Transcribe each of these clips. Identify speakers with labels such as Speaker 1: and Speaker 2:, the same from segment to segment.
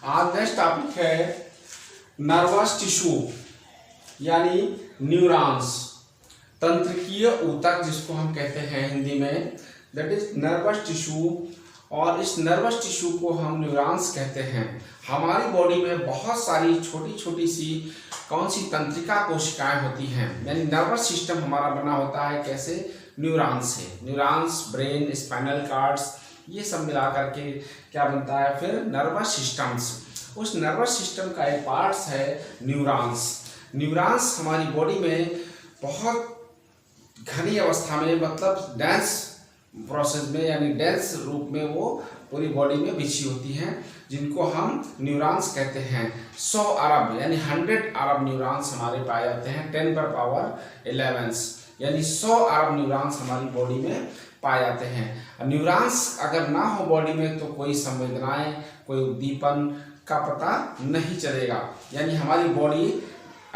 Speaker 1: आज next topic है nervous tissue यानी न्यूरॉन्स, तंत्रिकीय ऊतक जिसको हम कहते हैं हिंदी में, दैट इज नर्वस टिश्यू। और इस नर्वस टिश्यू को हम न्यूरॉन्स कहते हैं। हमारी बॉडी में बहुत सारी छोटी छोटी सी कौन सी तंत्रिका कोशिकाएं होती हैं, यानी नर्वस सिस्टम हमारा बना होता है कैसे, न्यूरॉन्स से। न्यूरॉन्स, ब्रेन, स्पाइनल कार्ड्स, ये सब मिला करके क्या बनता है फिर नर्वस सिस्टम्स। उस नर्वस सिस्टम का एक पार्ट्स है न्यूरॉन्स। न्यूरॉन्स हमारी बॉडी में बहुत घनी अवस्था में, मतलब डेंस प्रोसेस में, यानी डेंस रूप में वो पूरी बॉडी में बिछी होती हैं, जिनको हम न्यूरॉन्स कहते हैं। 100 अरब यानी 100 अरब न्यूरॉन्स हमारे पाए जाते हैं, 10 पर पावर 11, यानी 100 अरब न्यूरॉन्स हमारी बॉडी में पाए जाते हैं। न्यूरॉन्स अगर ना हो बॉडी में तो कोई संवेदनाएं, कोई उद्दीपन का पता नहीं चलेगा, यानी हमारी बॉडी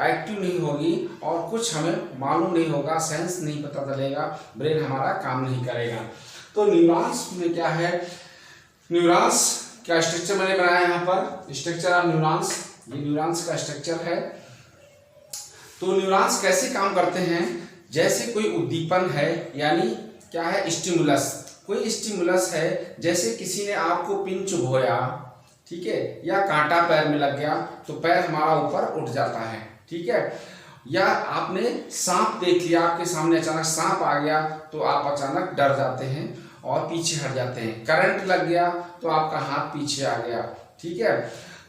Speaker 1: एक्टिव नहीं होगी और कुछ हमें मालूम नहीं होगा, सेंस नहीं पता चलेगा, ब्रेन हमारा काम नहीं करेगा। तो न्यूरॉन्स में क्या है, न्यूरॉन्स का स्ट्रक्चर मैंने बनाया यहाँ पर, स्ट्रक्चर ऑफ न्यूरॉन्स, ये न्यूरॉन्स का स्ट्रक्चर है। तो न्यूरॉन्स कैसे काम करते हैं, जैसे कोई उद्दीपन है, यानी क्या है स्टिमुलस, कोई स्टिमुलस है, जैसे किसी ने आपको पिन चुभोया, ठीक है, या कांटा पैर में लग गया तो पैर हमारा ऊपर उठ जाता है, ठीक है, या आपने सांप देख लिया, आपके सामने अचानक सांप आ गया तो आप अचानक डर जाते हैं और पीछे हट जाते हैं। करंट लग गया तो आपका हाथ पीछे आ गया, ठीक है।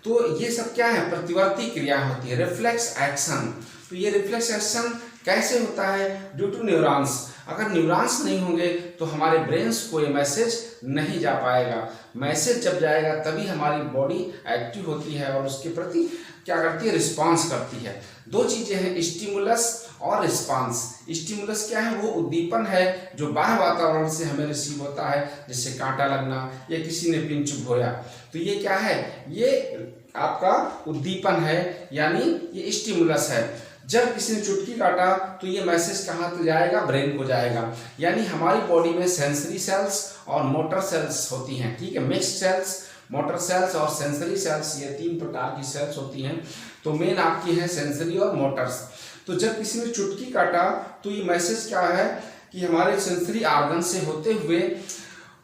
Speaker 1: तो ये सब क्या है, प्रतिवर्ती क्रिया होती है, रिफ्लेक्स एक्शन। तो ये रिफ्लेक्स एक्शन कैसे होता है, ड्यू टू न्यूरॉन्स। अगर न्यूरॉन्स नहीं होंगे तो हमारे ब्रेन्स को ये मैसेज नहीं जा पाएगा। मैसेज जब जाएगा तभी हमारी बॉडी एक्टिव होती है और उसके प्रति क्या करती है, रिस्पांस करती है। दो चीजें हैं, स्टिमुलस और रिस्पांस। स्टिमुलस क्या है, वो उद्दीपन है जो बाह्य वातावरण से हमें रिसीव होता है, जैसे कांटा लगना या किसी ने पिन चुभोया, तो ये क्या है, ये आपका उद्दीपन है, यानी ये स्टिमुलस है। जब किसी ने चुटकी काटा तो ये मैसेज कहाँ तो जाएगा, ब्रेन को जाएगा। यानी हमारी बॉडी में सेंसरी सेल्स और मोटर सेल्स होती हैं, ठीक है, मिक्स्ड सेल्स, मोटर सेल्स और सेंसरी सेल्स, ये 3 प्रकार की सेल्स होती हैं। तो मेन आपकी है सेंसरी और मोटर्स। तो जब किसी ने चुटकी काटा तो ये मैसेज क्या है कि हमारे सेंसरी ऑर्गन से होते हुए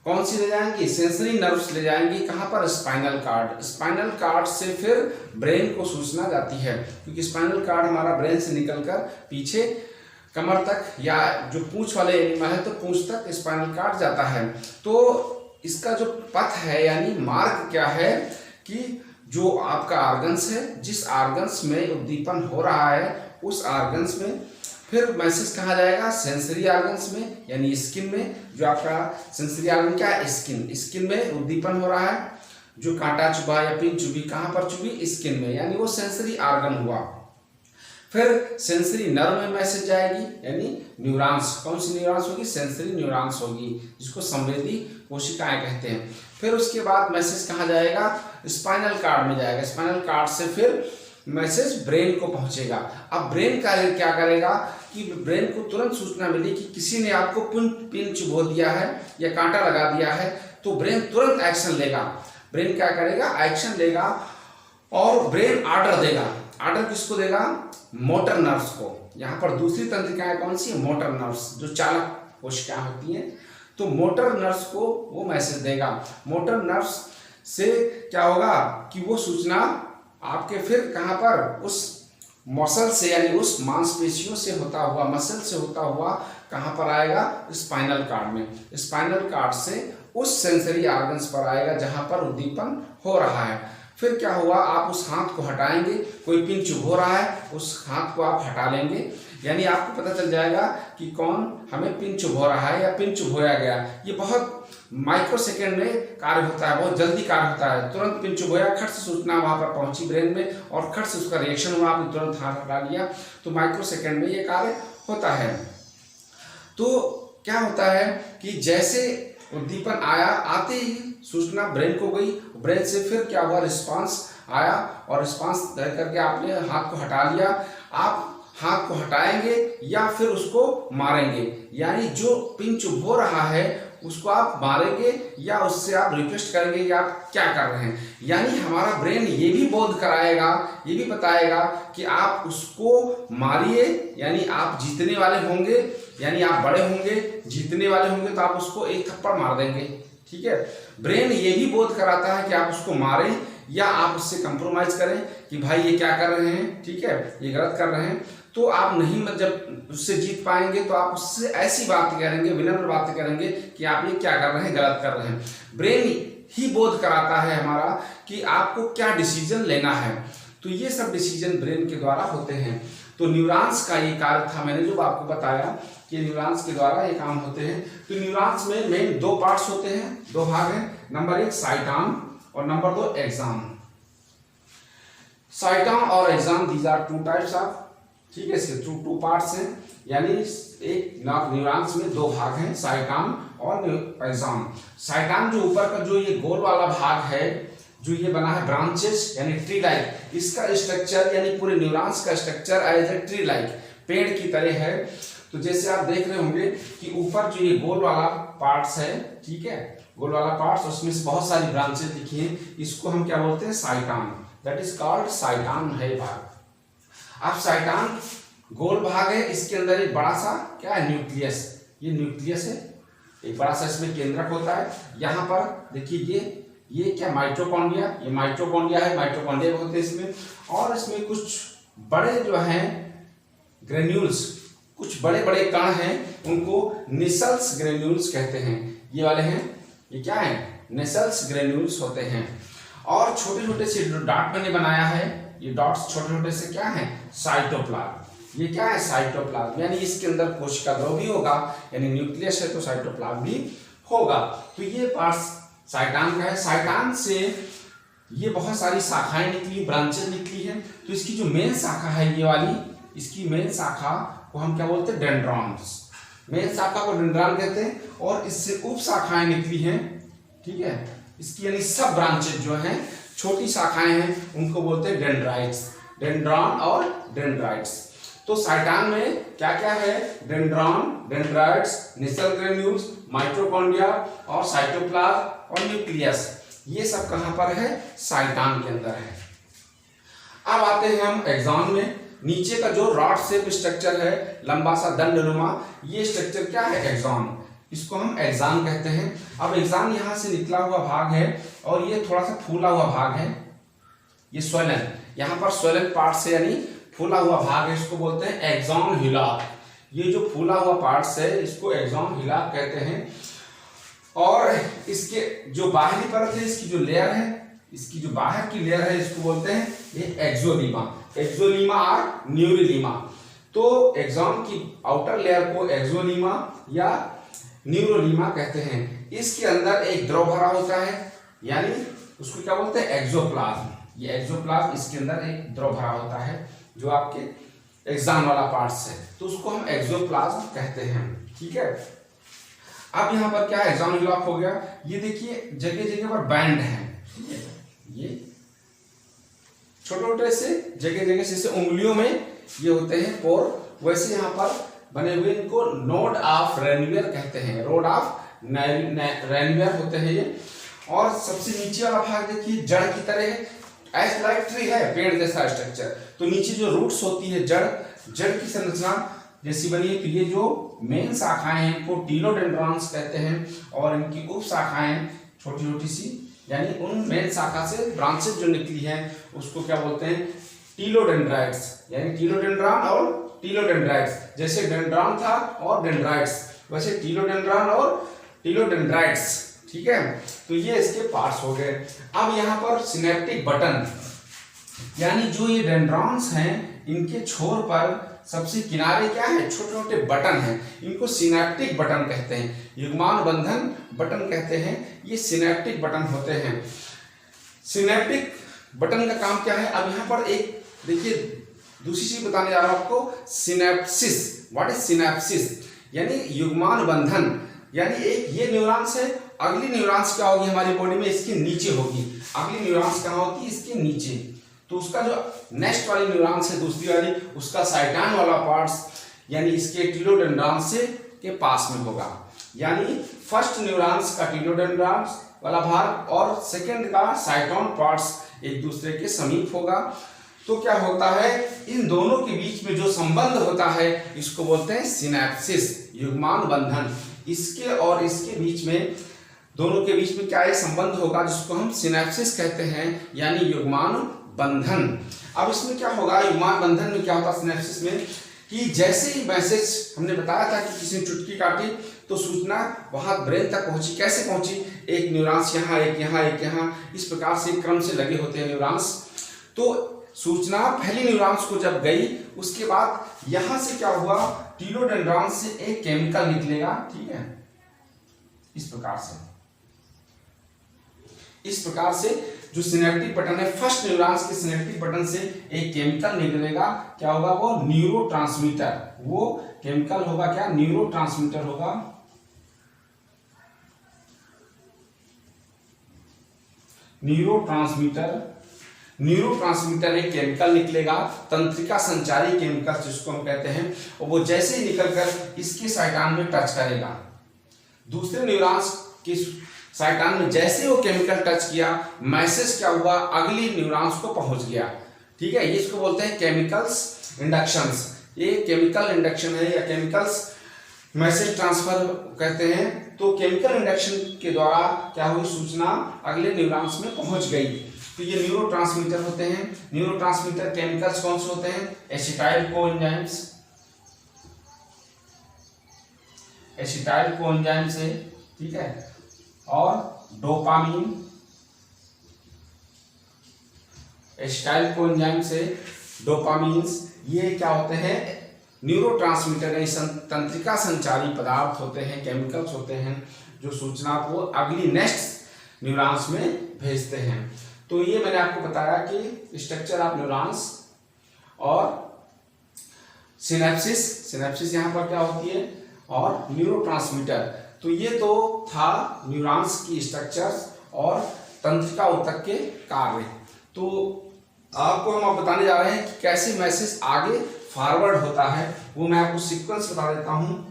Speaker 1: कौन सी ले जाएंगी, सेंसरी नर्व्स ले जाएंगी, कहाँ पर, स्पाइनल कार्ड। स्पाइनल कार्ड से फिर ब्रेन को सूचना जाती है, क्योंकि स्पाइनल कार्ड हमारा ब्रेन से निकलकर पीछे कमर तक, या जो पूंछ वाले एनिमल है तो पूंछ तक स्पाइनल कार्ड जाता है। तो इसका जो पथ है, यानी मार्ग क्या है कि जो आपका ऑर्गन्स है, जिस ऑर्गन्स में उद्दीपन हो रहा है उस ऑर्गन्स में फिर मैसेज कहाँ जाएगा, सेंसरी ऑर्गन्स में, यानी स्किन में। जो आपका सेंसरी ऑर्गन क्या है, स्किन, स्किन में उद्दीपन हो रहा है, जो कांटा चुभा या पिन चुभी, कहाँ पर चुभी, स्किन में, यानी वो सेंसरी ऑर्गन हुआ। फिर सेंसरी नर्व में मैसेज जाएगी, यानी न्यूरॉन्स, कौन सी न्यूरॉन्स होगी, सेंसरी न्यूरॉन्स होगी, जिसको संवेदी कोशिकाएं कहते हैं। फिर उसके बाद मैसेज कहाँ जाएगा, स्पाइनल कार्ड में जाएगा। स्पाइनल कार्ड से फिर मैसेज ब्रेन को पहुंचेगा। अब ब्रेन कार्य क्या करेगा कि ब्रेन को तुरंत सूचना मिली कि किसी ने आपको पिन चुभो दिया है या कांटा लगा दिया है, तो ब्रेन तुरंत एक्शन लेगा। ब्रेन क्या करेगा, एक्शन लेगा और ब्रेन ऑर्डर देगा। ऑर्डर किसको देगा, मोटर नर्व्स को। यहाँ पर दूसरी तंत्रिकाएं कौन सी है, मोटर नर्व्स, जो चालक कोशिकाएं होती हैं। तो मोटर नर्व्स को वो मैसेज देगा। मोटर नर्व्स से क्या होगा कि वो सूचना आपके फिर कहाँ पर, उस मसल से, यानी उस मांसपेशियों से होता हुआ, मसल से होता हुआ कहाँ पर आएगा, स्पाइनल कार्ड में। स्पाइनल कार्ड से उस सेंसरी ऑर्गन्स पर आएगा जहाँ पर उद्दीपन हो रहा है। फिर क्या हुआ, आप उस हाथ को हटाएंगे, कोई पिन चुभ हो रहा है, उस हाथ को आप हटा लेंगे, यानी आपको पता चल जाएगा कि कौन हमें पिन चुभ हो रहा है या पिन चुभ होया गया। ये बहुत माइक्रो सेकेंड में कार्य होता है, बहुत जल्दी कार्य होता है। तुरंत पिन चुभ होया, खट से सूचना वहां पर पहुंची ब्रेन में और खट से उसका रिएक्शन हुआ, आपने तुरंत हाथ हटा लिया, तो माइक्रो सेकेंड में ये कार्य होता है। तो क्या होता है कि जैसे उद्दीपन आया, आते ही सूचना ब्रेन को गई, ब्रेन से फिर क्या हुआ, रिस्पांस आया और रिस्पांस दे करके आपने हाथ को हटा लिया। आप हाथ को हटाएंगे या फिर उसको मारेंगे, यानी जो पिन चुभ हो रहा है उसको आप मारेंगे या उससे आप रिक्वेस्ट करेंगे कि आप क्या कर रहे हैं। यानी हमारा ब्रेन ये भी बोध कराएगा, ये भी बताएगा कि आप उसको मारिए, यानी आप जीतने वाले होंगे, यानी आप बड़े होंगे, जीतने वाले होंगे तो आप उसको एक थप्पड़ मार देंगे। ठीक है, ब्रेन ये भी बोध कराता है कि आप उसको मारें या आप उससे कंप्रोमाइज करें कि भाई ये क्या कर रहे हैं, ठीक है, ये गलत कर रहे हैं, तो आप नहीं, जब उससे जीत पाएंगे तो आप उससे ऐसी बात करेंगे, विनम्र बातें करेंगे कि आप ये क्या कर रहे हैं, गलत कर रहे हैं। ब्रेन ही बोध कराता है हमारा कि आपको क्या डिसीजन लेना है। तो ये सब डिसीजन ब्रेन के द्वारा होते हैं। तो न्यूरॉन्स का ये कार्य था, मैंने जो आपको बताया कि न्यूरॉन्स के द्वारा ये काम होते हैं। तो न्यूरॉन्स में मेन दो पार्ट्स होते हैं, दो भाग हैं। नंबर 1 साइटॉन और नंबर 2 एक्सॉन। साइटॉन और axon, these are two types of, ठीक है, इसके टू पार्ट्स हैं। यानी एक न्यूरॉन्स में दो भाग हैं, साइटॉन और एक्सॉन। साइटॉन जो ऊपर का जो ये गोल वाला भाग है, जो ये बना है ब्रांचेस यानी ट्री लाइक, इसका स्ट्रक्चर यानी पूरे न्यूरॉन्स का structure as a tree like, पेड़ की तरह है। तो जैसे आप देख रहे होंगे कि ऊपर जो ये गोल वाला पार्ट्स है, ठीक है, गोल वाला पार्ट्स, उसमें से बहुत सारी ब्रांचेस दिखी हैं, इसको हम क्या बोलते हैं, cyton, that is called cyton है भाग। अब साइटॉन गोल भाग है, इसके अंदर एक बड़ा सा क्या है, न्यूक्लियस, ये न्यूक्लियस है, एक बड़ा सा इसमें केंद्रक होता है। यहाँ पर देखिए ये क्या, माइटोकॉन्ड्रिया, ये माइटोकॉन्ड्रिया है, माइटोकॉन्ड्रिया होते हैं इसमें। और इसमें कुछ बड़े जो हैं ग्रेन्यूल्स, कुछ बड़े बड़े कण हैं, उनको नेसल्स ग्रेन्यूल्स कहते हैं। ये वाले हैं, ये क्या है, नेसल्स ग्रेन्यूल्स होते हैं। और छोटे छोटे से डॉट मैंने बनाया है, ये डॉट्स छोटे छोटे से क्या है, साइटोप्लाज्म। ये क्या है, साइटोप्लाज्म, यानी इसके अंदर कोशिका द्रव भी होगा, यानी न्यूक्लियस है तो साइटोप्लाज्म भी होगा। तो ये पार्ट्स साइटॉन का है। साइटॉन से ये बहुत सारी शाखाएं निकली, ब्रांचेस निकली हैं। तो इसकी जो मेन शाखा है ये वाली, इसकी मेन शाखा को हम क्या बोलते हैं, डेंड्रॉन्स। मेन शाखा को डेंड्रॉन कहते हैं। और इससे उप शाखाएं निकली हैं, ठीक है, इसकी यानी सब ब्रांचेस जो हैं, छोटी शाखाएं हैं, उनको बोलते हैं डेंड्राइट्स, डेंड्रॉन और डेंड्राइट्स। तो साइटॉन में क्या क्या है, डेंड्रॉन, डेंड्राइट्स, नेसल ग्रेन्यूल्स, माइटोकॉन्ड्रिया और साइटोप्लाज्म और न्यूक्लियस, ये सब कहां पर है, साइटॉन के अंदर है। अब आते हैं हम एक्सॉन में। नीचे का जो रॉड शेप स्ट्रक्चर है, लंबा सा दंडनुमा, ये स्ट्रक्चर क्या है, एक्सॉन, इसको हम एक्सॉन कहते हैं। अब एक्सॉन यहाँ से निकला हुआ भाग है और ये थोड़ा सा फूला हुआ भाग है, ये स्वैलन, यहाँ पर स्वैलन पार्ट से यानी फूला हुआ भाग है, इसको बोलते हैं एक्सॉन हिलाक। ये जो फूला हुआ पार्ट्स है इसको एक्सॉन हिलाक कहते हैं। और इसके जो बाहरी परत है, इसकी जो लेयर है, इसकी जो बाहर की लेयर है, इसको बोलते हैं ये एक्सोलीमा, एक्सोलीमा और न्यूरोलीमा। तो एक्सॉन की आउटर लेयर को एक्सोलीमा या न्यूरोलीमा कहते हैं। इसके अंदर एक द्रव भरा होता है, यानी उसको क्या बोलते हैं, एक्सोप्लाज्म। ये एक्सोप्लाज्म, इसके अंदर एक द्रव भरा होता है जो आपके एक्सॉन वाला पार्ट्स है, तो उसको हम एक्सोप्लाज्म कहते हैं, ठीक है। अब यहाँ पर क्या एक्सॉन हिलाक हो गया, ये देखिए जगह जगह पर बैंड है, ये छोटे छोटे से जगह जगह से उंगलियों में ये होते हैं पोर, वैसे यहाँ पर बने हुए इनको नोड ऑफ रेनवियर कहते हैं, रोड ऑफ रेनवियर होते हैं ये। और सबसे नीचे वाला भाग देखिए जड़ की तरह है, एज लाइक ट्री है, पेड़ जैसा स्ट्रक्चर। तो नीचे जो रूट्स होती है, जड़ की संरचना जैसी बनी है। तो ये जो मेन शाखाएं हैं इनको टीलोडेंड्रॉन्स कहते हैं, और इनकी उप शाखाएं छोटी छोटी सी, यानी उन मेन शाखा से ब्रांचेस जो निकली हैं उसको क्या बोलते हैं, टीलोडेंड्राइट्स, यानी टीलोडेंड्रॉन और टीलोडेंड्राइट्स। जैसे डेंड्रॉन था और डेंड्राइट्स, वैसे टीलोडेंड्रॉन और टीलोडेंड्राइट्स, ठीक है। तो ये इसके पार्ट्स हो गए। अब यहाँ पर सिनेप्टिक बटन, यानी जो ये डेंड्रॉन्स हैं इनके छोर पर सबसे किनारे क्या है, छोटे छोटे बटन हैं, इनको सिनेप्टिक बटन कहते हैं, युग्मान बंधन बटन कहते हैं। ये सिनेप्टिक बटन होते हैं। सिनेप्टिक बटन का काम क्या है, अब यहाँ पर एक देखिए दूसरी चीज बताने जा रहा हूं आपको, सिनेप्सिस। व्हाट इज सिनेप्सिस, यानी युग्मान बंधन। यानी एक ये न्यूरॉन्स है, अगली न्यूरॉन्स क्या होगी हमारी बॉडी में, इसके नीचे होगी। अगली न्यूरॉन्स कहाँ होती है, इसके नीचे। तो उसका जो नेक्स्ट वाली न्यूरॉन्स है, दूसरी वाली, उसका साइटॉन वाला पार्ट्स यानी इसके टीलोडेंड्रॉन से के पास में होगा। यानी फर्स्ट न्यूरॉन्स का टीलोडेंड्रॉन्स वाला भाग और सेकंड का साइटोन पार्ट्स एक दूसरे के समीप होगा। तो क्या होता है, इन दोनों के बीच में जो संबंध होता है इसको बोलते हैं सिनैप्सिस, युग्मान बंधन। इसके और इसके बीच में, दोनों के बीच में क्या एक संबंध होगा जिसको हम सिनैप्सिस कहते हैं, यानी युग्मान बंधन। अब इसमें क्या होगा, युग्मान बंधन में क्या होता है सिनैप्सिस में, कि जैसे ही मैसेज हमने बताया था कि किसी ने चुटकी काटी तो सूचना वहां ब्रेन तक पहुंची। कैसे पहुंची, एक न्यूरॉन्स यहाँ, एक यहाँ, एक यहाँ, इस प्रकार से क्रम से लगे होते हैं न्यूरॉन्स। तो सूचना पहली न्यूरॉन्स को जब गई, उसके बाद यहां से क्या हुआ, टीलोडेंड्रॉन से एक केमिकल निकलेगा, ठीक है, इस प्रकार से जो सिनेप्टिक बटन है, फर्स्ट न्यूरॉन्स के सिनेप्टिक बटन से एक केमिकल निकलेगा। क्या होगा, वो न्यूरोट्रांसमीटर, वो केमिकल होगा क्या, न्यूरोट्रांसमीटर होगा। न्यूरोट्रांसमीटर एक केमिकल निकलेगा, तंत्रिका संचारी केमिकल जिसको हम कहते हैं, और वो जैसे ही निकलकर इसके साइटान में टच करेगा, दूसरे न्यूरॉन्स के साइटान में जैसे वो केमिकल टच किया, मैसेज क्या हुआ, अगली न्यूरॉन्स को पहुंच गया, ठीक है। ये इसको बोलते हैं केमिकल्स इंडक्शंस। ये केमिकल इंडक्शन है या केमिकल्स मैसेज ट्रांसफर कहते हैं। तो केमिकल इंडक्शन के द्वारा क्या हुई, सूचना अगले न्यूरॉन्स में पहुंच गई। तो ये न्यूरोट्रांसमीटर होते हैं। न्यूरोट्रांसमीटर केमिकल्स कौन से होते हैं, एसिटाइल कोएंजाइम से, ठीक है, और डोपामीन, एसिटाइल कोएंजाइम से डोपामीन्स, ये क्या होते हैं, न्यूरोट्रांसमीटर तंत्रिका संचारी पदार्थ होते हैं, केमिकल्स होते हैं, जो सूचना को अगली नेक्स्ट न्यूरॉन्स में भेजते हैं। तो ये मैंने आपको बताया कि स्ट्रक्चर ऑफ न्यूरॉन्स और सिनेप्सिस यहाँ पर क्या होती है, और न्यूरोट्रांसमीटर। तो ये तो था न्यूरॉन्स की स्ट्रक्चर्स और तंत्रिका ऊतक के कार्य। तो आपको हम बताने जा रहे हैं कि कैसे मैसेज आगे फॉरवर्ड होता है, वो मैं आपको सीक्वेंस बता देता हूं।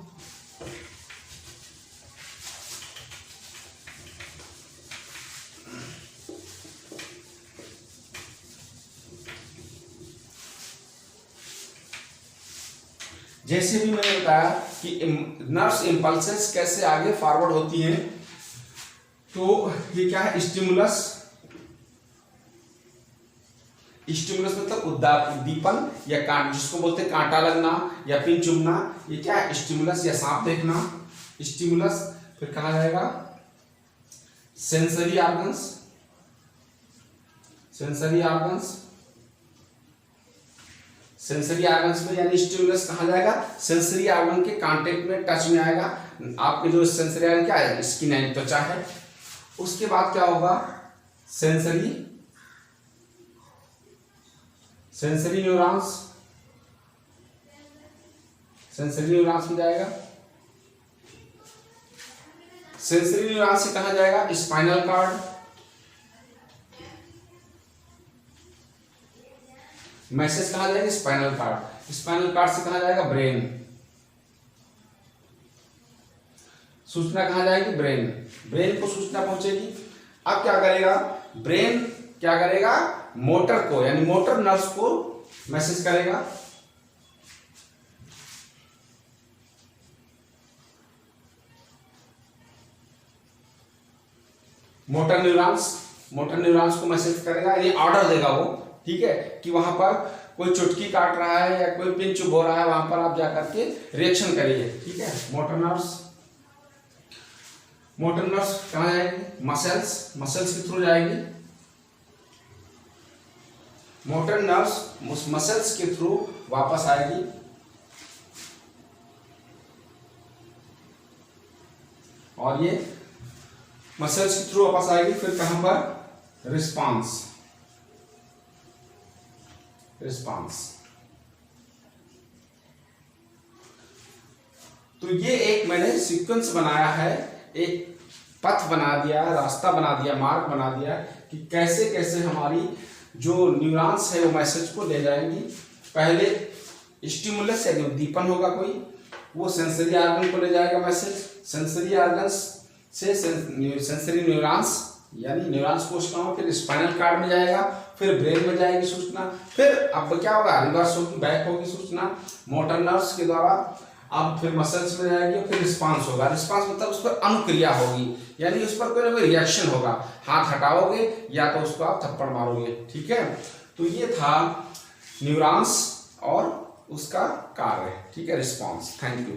Speaker 1: जैसे भी मैंने बताया कि नर्व्स इंपल्सेस कैसे आगे फॉरवर्ड होती हैं, तो ये क्या है, स्टिमुलस मतलब उद्दीपन या कांट, जिसको बोलते हैं कांटा लगना या पिन चुभना, ये क्या है, स्टिमुलस या सांप देखना, स्टिमुलस। फिर कहा जाएगा सेंसरी ऑर्गन्स में, यानी स्टिमुलस कहा जाएगा, सेंसरी ऑर्गन के कांटेक्ट में, टच में आएगा। आपके जो सेंसरी ऑर्गन क्या है, स्किन है, त्वचा है। उसके बाद क्या होगा, सेंसरी न्यूरॉन्स में जाएगा। सेंसरी न्यूरॉन्स से कहा जाएगा स्पाइनल कॉर्ड, मैसेज कहा जाएगा स्पाइनल कॉर्ड से कहा जाएगा ब्रेन, सूचना कहा जाएगी ब्रेन को सूचना पहुंचेगी। अब क्या करेगा ब्रेन, क्या करेगा, मोटर को यानी मोटर नर्व्स को मैसेज करेगा। मोटर न्यूरॉन्स को मैसेज करेगा, यानी ऑर्डर देगा वो, ठीक है, कि वहां पर कोई चुटकी काट रहा है या कोई पिन चुभ हो रहा है, वहां पर आप जाकर के रिएक्शन करिए, ठीक है। मोटर नर्व्स कहाँ जाएगी, मसल्स के थ्रू जाएगी। मोटर नर्व्स उस मसल्स के थ्रू वापस आएगी, और ये मसल्स के थ्रू वापस आएगी। फिर कहां पर, रिस्पांस। तो ये एक मैंने सीक्वेंस बनाया है, एक पथ बना दिया, रास्ता बना दिया, मार्ग बना दिया कि कैसे कैसे हमारी जो न्यूरॉन्स है वो मैसेज को ले जाएंगी। पहले स्टिमुलस यानी उद्दीपन होगा कोई, वो सेंसरी ऑर्गन को ले जाएगा मैसेज, सेंसरी ऑर्गन्स से सेंसरी न्यूरॉन्स यानी न्यूरॉन्स कोशिकाओं, फिर स्पाइनल कार्ड में जाएगा, फिर ब्रेन में जाएगी सूचना, फिर अब क्या होगा, रिवर्स होगी, बैक होगी सूचना मोटर नर्व्स के द्वारा, अब फिर मसल्स में जाएगी, फिर रिस्पांस होगा। रिस्पांस मतलब उस पर अनुक्रिया होगी, यानी उस पर कोई ना कोई रिएक्शन होगा, हाथ हटाओगे या तो उसको आप थप्पड़ मारोगे। ठीक है, तो ये था न्यूरॉन्स और उसका कार्य। ठीक है, रिस्पांस। Thank you.